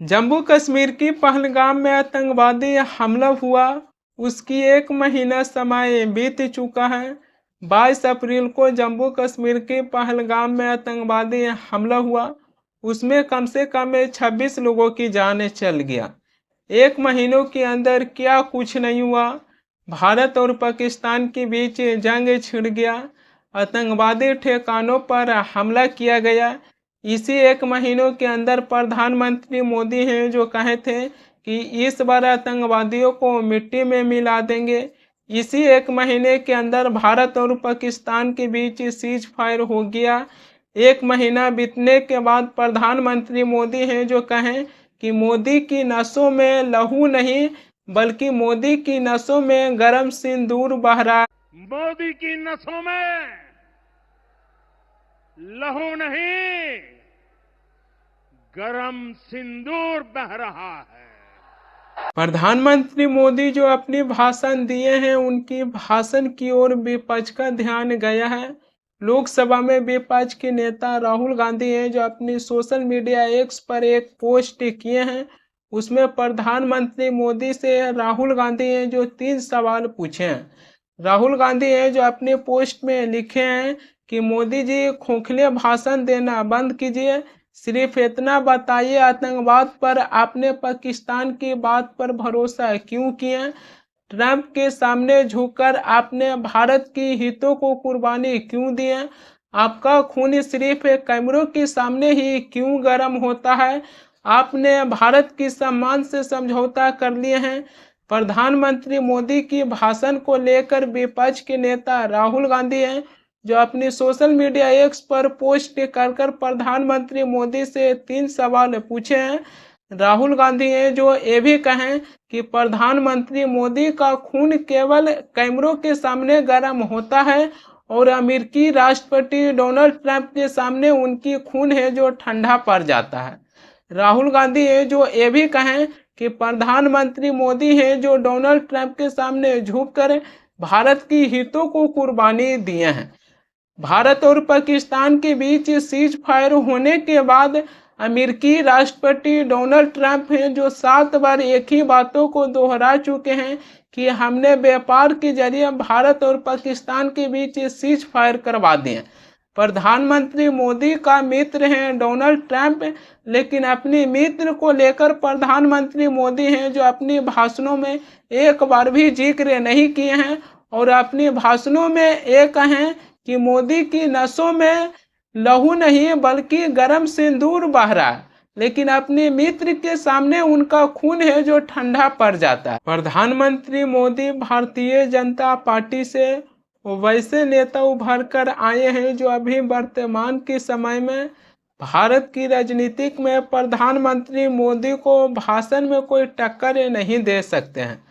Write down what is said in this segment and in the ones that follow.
जम्मू कश्मीर की पहलगाम में आतंकवादी हमला हुआ, उसकी 1 महीना समय बीत चुका है। 22 अप्रैल को जम्मू कश्मीर के पहलगाम में आतंकवादी हमला हुआ, उसमें कम से कम 26 लोगों की जान चल गया। 1 महीनों के अंदर क्या कुछ नहीं हुआ। भारत और पाकिस्तान के बीच जंग छिड़ गया, आतंकवादी ठिकानों पर हमला किया गया। इसी 1 महीनों के अंदर प्रधानमंत्री मोदी हैं जो कहे थे कि इस बार आतंकवादियों को मिट्टी में मिला देंगे। इसी 1 महीने के अंदर भारत और पाकिस्तान के बीच सीज फायर हो गया। 1 महीना बीतने के बाद प्रधानमंत्री मोदी हैं जो कहें कि मोदी की नसों में लहू नहीं, बल्कि मोदी की नसों में गरम सिंदूर बह रहा। मोदी की नसों में लहू नहीं, गरम सिंदूर बह रहा है। प्रधानमंत्री मोदी जो अपनी भाषण दिए हैं, उनकी भाषण की ओर विपक्ष का ध्यान गया है। लोकसभा में विपक्ष के नेता राहुल गांधी हैं जो अपनी सोशल मीडिया एक्स पर एक पोस्ट किए हैं। उसमें प्रधानमंत्री मोदी से राहुल गांधी हैं जो 3 सवाल पूछे हैं। राहुल गांधी हैं जो अपने पोस्ट में लिखे हैं कि मोदी जी खोखले भाषण देना बंद कीजिए, सिर्फ इतना बताइए आतंकवाद पर आपने पाकिस्तान की बात पर भरोसा क्यों किया। ट्रंप के सामने झुककर आपने भारत की हितों को कुर्बानी क्यों दिया। आपका खून सिर्फ कैमरों के सामने ही क्यों गर्म होता है। आपने भारत की सम्मान से समझौता कर लिए हैं। प्रधानमंत्री मोदी की भाषण को लेकर विपक्ष के नेता राहुल गांधी हैं जो अपनी सोशल मीडिया एक्स पर पोस्ट कर प्रधानमंत्री मोदी से 3 सवाल पूछे हैं। राहुल गांधी हैं जो ये भी कहें कि प्रधानमंत्री मोदी का खून केवल कैमरों के सामने गर्म होता है और अमेरिकी राष्ट्रपति डोनाल्ड ट्रंप के सामने उनकी खून है जो ठंडा पड़ जाता है। राहुल गांधी हैं जो ये भी कहें कि प्रधानमंत्री मोदी हैं जो डोनाल्ड ट्रंप के सामने झुककर भारत की हितों को कुर्बानी दिए हैं। भारत और पाकिस्तान के बीच सीज फायर होने के बाद अमेरिकी राष्ट्रपति डोनाल्ड ट्रंप हैं जो 7 बार एक ही बातों को दोहरा चुके हैं कि हमने व्यापार के जरिए भारत और पाकिस्तान के बीच सीज फायर करवा दिए। प्रधानमंत्री मोदी का मित्र हैं डोनाल्ड ट्रंप, लेकिन अपने मित्र को लेकर प्रधानमंत्री मोदी हैं जो अपने भाषणों में एक बार भी जिक्र नहीं किए हैं और अपने भाषणों में ये कहें कि मोदी की नसों में लहू नहीं बल्कि गरम सिंदूर बह रहा है, लेकिन अपने मित्र के सामने उनका खून है जो ठंडा पड़ जाता है। प्रधानमंत्री मोदी भारतीय जनता पार्टी से वैसे नेता उभर कर आए हैं जो अभी वर्तमान के समय में भारत की राजनीतिक में प्रधानमंत्री मोदी को भाषण में कोई टक्कर नहीं दे सकते हैं।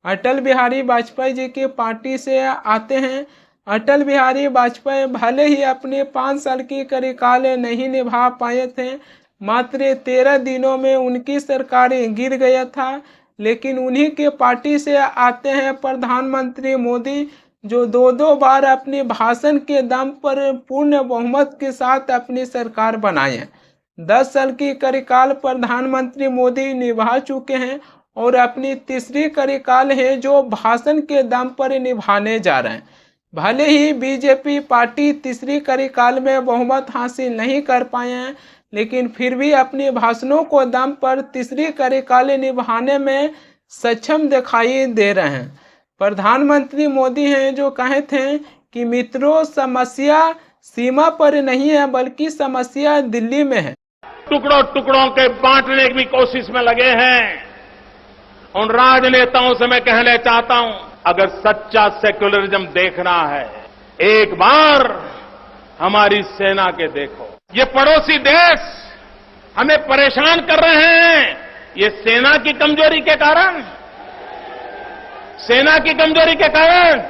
अटल बिहारी वाजपेयी जी की पार्टी से आते हैं। अटल बिहारी वाजपेयी भले ही अपने 5 साल की कार्यकाल नहीं निभा पाए थे, मात्र 13 दिनों में उनकी सरकार गिर गया था, लेकिन उन्हीं के पार्टी से आते हैं प्रधानमंत्री मोदी जो 2 बार अपने भाषण के दम पर पूर्ण बहुमत के साथ अपनी सरकार बनाए। 10 साल की कार्यकाल प्रधानमंत्री मोदी निभा चुके हैं और अपनी तीसरी कार्यकाल है जो भाषण के दम पर निभाने जा रहे हैं। भले ही बीजेपी पार्टी तीसरी कार्यकाल में बहुमत हासिल नहीं कर पाए हैं, लेकिन फिर भी अपने भाषणों को दम पर तीसरी कार्यकाल निभाने में सक्षम दिखाई दे रहे हैं। प्रधानमंत्री मोदी हैं जो कहे थे कि मित्रों, समस्या सीमा पर नहीं है बल्कि समस्या दिल्ली में है। टुकड़ों टुकड़ों के बांटने की कोशिश में लगे हैं। उन राजनेताओं से मैं कहना चाहता हूं, अगर सच्चा सेक्युलरिज्म देखना है, एक बार हमारी सेना के देखो। ये पड़ोसी देश हमें परेशान कर रहे हैं, ये सेना की कमजोरी के कारण, सेना की कमजोरी के कारण।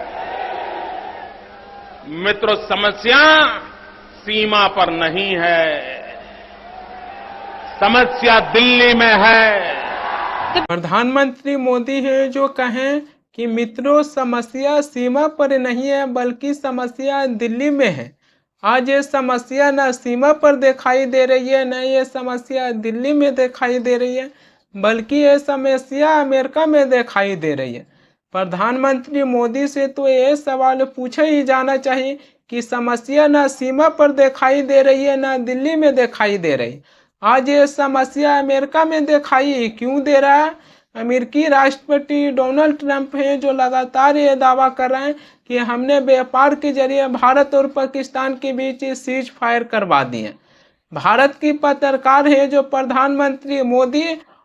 मित्रों, समस्या सीमा पर नहीं है, समस्या दिल्ली में है। प्रधानमंत्री मोदी हैं जो कहें कि मित्रों, समस्या सीमा पर नहीं है बल्कि समस्या दिल्ली में है। आज ये समस्या न सीमा पर दिखाई दे रही है, न ये समस्या दिल्ली में दिखाई दे रही है, बल्कि ये समस्या अमेरिका में दिखाई दे रही है। प्रधानमंत्री मोदी से तो ये सवाल पूछा ही जाना चाहिए कि समस्या न सीमा पर दिखाई दे रही है, न दिल्ली में दिखाई दे रही। आज ये समस्या अमेरिका में दिखाई क्यों दे रहा है? अमेरिकी राष्ट्रपति डोनाल्ड ट्रंप हैं जो लगातार ये दावा कर रहे हैं कि हमने व्यापार के जरिए भारत और पाकिस्तान के बीच सीज फायर करवा दिए। भारत की पत्रकार है जो प्रधानमंत्री मोदी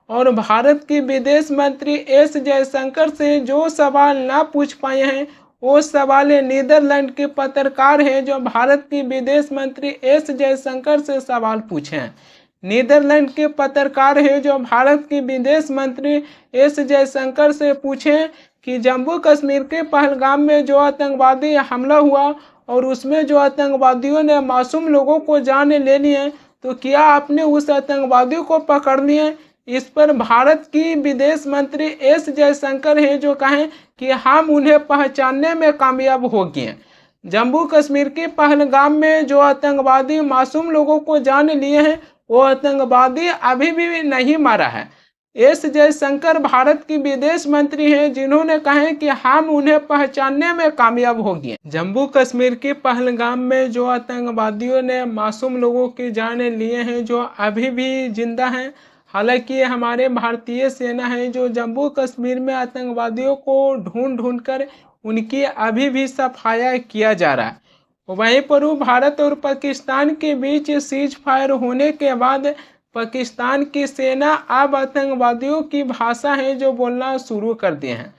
और भारत की विदेश मंत्री एस जयशंकर से जो सवाल ना पूछ पाए हैं, वो सवाल नीदरलैंड के पत्रकार हैं जो भारत की विदेश मंत्री एस जयशंकर से सवाल पूछे हैं। नीदरलैंड के पत्रकार हैं जो भारत की विदेश मंत्री एस जयशंकर से पूछे कि जम्मू कश्मीर के पहलगाम में जो आतंकवादी हमला हुआ और उसमें जो आतंकवादियों ने मासूम लोगों को जान ले लिए, तो क्या आपने उस आतंकवादियों को पकड़ लिए? इस पर भारत की विदेश मंत्री एस जयशंकर हैं जो कहें कि हम उन्हें पहचानने में कामयाब हो गए। जम्मू कश्मीर के पहलगाम में जो आतंकवादी मासूम लोगों को जान लिए हैं, वो आतंकवादी अभी भी नहीं मारा है। एस जयशंकर भारत की विदेश मंत्री हैं जिन्होंने कहा कि हम उन्हें पहचानने में कामयाब हो गए। जम्मू कश्मीर के पहलगाम में जो आतंकवादियों ने मासूम लोगों की जान लिए हैं जो अभी भी जिंदा हैं। हालांकि हमारे भारतीय सेना है जो जम्मू कश्मीर में आतंकवादियों को ढूंढ ढूंढ कर उनकी अभी भी सफाया किया जा रहा है। वहीं पर भारत और पाकिस्तान के बीच सीज फायर होने के बाद पाकिस्तान की सेना अब आतंकवादियों की भाषा है जो बोलना शुरू कर दिए हैं।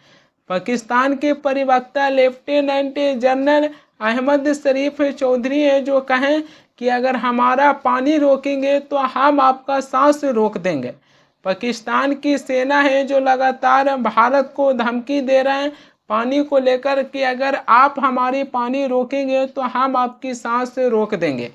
पाकिस्तान के प्रवक्ता लेफ्टिनेंट जनरल अहमद शरीफ चौधरी है जो कहें कि अगर हमारा पानी रोकेंगे तो हम आपका सांस रोक देंगे। पाकिस्तान की सेना है जो लगातार भारत को धमकी दे रहे हैं पानी को लेकर कि अगर आप हमारी पानी रोकेंगे तो हम आपकी सांस रोक देंगे।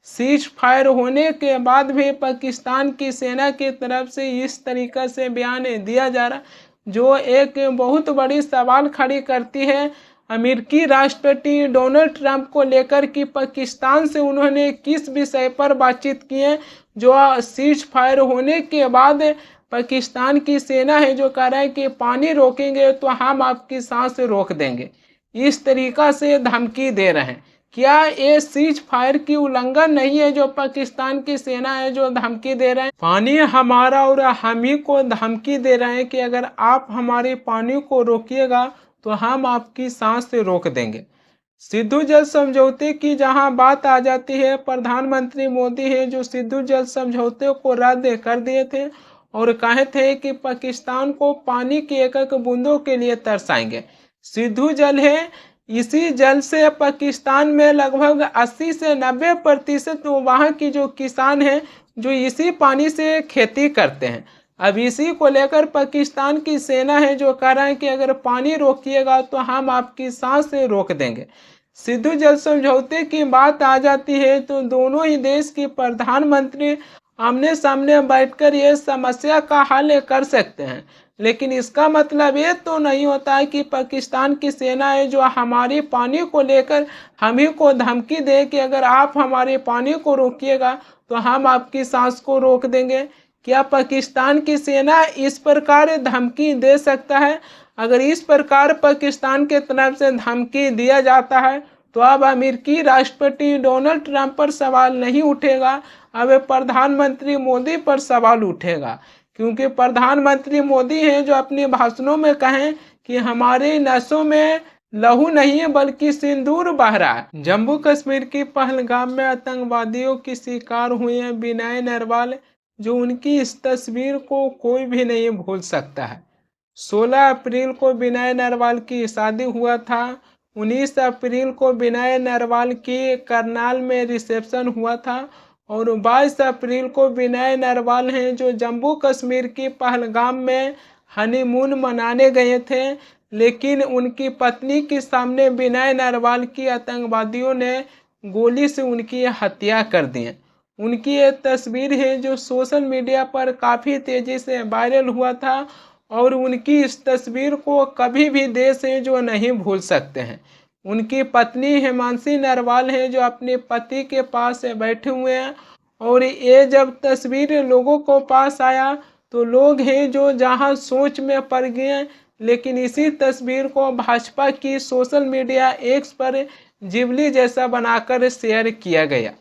सीज फायर होने के बाद भी पाकिस्तान की सेना की तरफ से इस तरीक़ा से बयान दिया जा रहा जो एक बहुत बड़ी सवाल खड़ी करती है अमेरिकी राष्ट्रपति डोनाल्ड ट्रंप को लेकर कि पाकिस्तान से उन्होंने किस विषय पर बातचीत की है। जो सीज फायर होने के बाद पाकिस्तान की सेना है जो कह रहा है कि पानी रोकेंगे तो हम आपकी सांस रोक देंगे, इस तरीक़ा से धमकी दे रहे हैं। क्या ये सीज फायर की उल्लंघन नहीं है जो पाकिस्तान की सेना है जो धमकी दे रहे हैं? पानी हमारा और हम ही को धमकी दे रहे हैं कि अगर आप हमारे पानी को रोकिएगा तो हम आपकी सांस से रोक देंगे। सिंधु जल समझौते की जहां बात आ जाती है, प्रधानमंत्री मोदी है जो सिंधु जल समझौते को रद्द कर दिए थे और कहे थे कि पाकिस्तान को पानी की एक एक बूंदों के लिए तरसाएंगे। सिंधु जल है, इसी जल से पाकिस्तान में लगभग 80 से 90% वहाँ की जो किसान हैं जो इसी पानी से खेती करते हैं। अब इसी को लेकर पाकिस्तान की सेना है जो कह रहा है कि अगर पानी रोकिएगा तो हम आपकी सांस से रोक देंगे। सिंधु जल समझौते की बात आ जाती है तो दोनों ही देश के प्रधानमंत्री आमने सामने बैठकर ये समस्या का हल कर सकते हैं, लेकिन इसका मतलब ये तो नहीं होता है कि पाकिस्तान की सेना है जो हमारी पानी को लेकर हम ही को धमकी दे कि अगर आप हमारे पानी को रोकिएगा तो हम आपकी सांस को रोक देंगे। क्या पाकिस्तान की सेना इस प्रकार धमकी दे सकता है? अगर इस प्रकार पाकिस्तान के तरफ से धमकी दिया जाता है तो अब अमेरिकी राष्ट्रपति डोनाल्ड ट्रंप पर सवाल नहीं उठेगा, अब प्रधानमंत्री मोदी पर सवाल उठेगा, क्योंकि प्रधानमंत्री मोदी हैं जो अपने भाषणों में कहें कि हमारे नसों में लहू नहीं है बल्कि सिंदूर बह रहा है। जम्मू कश्मीर के पहलगाम में आतंकवादियों की शिकार हुए हैं विनय नरवाल, जो उनकी इस तस्वीर को कोई भी नहीं भूल सकता है। 16 अप्रैल को विनय नरवाल की शादी हुआ था। 19 अप्रैल को विनय नरवाल की करनाल में रिसेप्शन हुआ था और 22 अप्रैल को विनय नरवाल हैं जो जम्मू कश्मीर की पहलगाम में हनीमून मनाने गए थे, लेकिन उनकी पत्नी के सामने विनय नरवाल की आतंकवादियों ने गोली से उनकी हत्या कर दी। उनकी ये तस्वीर है जो सोशल मीडिया पर काफ़ी तेज़ी से वायरल हुआ था और उनकी इस तस्वीर को कभी भी देश है जो नहीं भूल सकते हैं, उनकी पत्नी हिमांशी नरवाल है जो अपने पति के पास बैठे हुए हैं। और ये जब तस्वीर लोगों को पास आया तो लोग हैं जो जहां सोच में पड़ गए। लेकिन इसी तस्वीर को भाजपा की सोशल मीडिया एक्स पर जिबली जैसा बनाकर शेयर किया गया,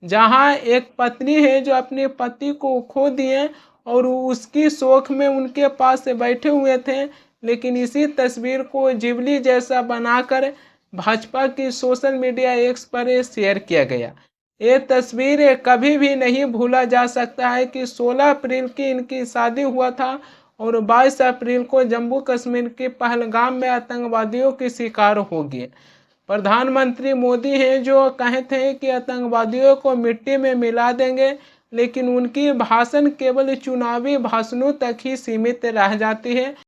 जहां एक पत्नी है जो अपने पति को खो दिए और उसकी शोक में उनके पास बैठे हुए थे। लेकिन इसी तस्वीर को जिबली जैसा बनाकर भाजपा की सोशल मीडिया एक्स पर शेयर किया गया। ये तस्वीर कभी भी नहीं भूला जा सकता है कि 16 अप्रैल की इनकी शादी हुआ था और 22 अप्रैल को जम्मू कश्मीर के पहलगाम में आतंकवादियों की शिकार हो गए। प्रधानमंत्री मोदी हैं जो कहते हैं कि आतंकवादियों को मिट्टी में मिला देंगे, लेकिन उनकी भाषण केवल चुनावी भाषणों तक ही सीमित रह जाती है।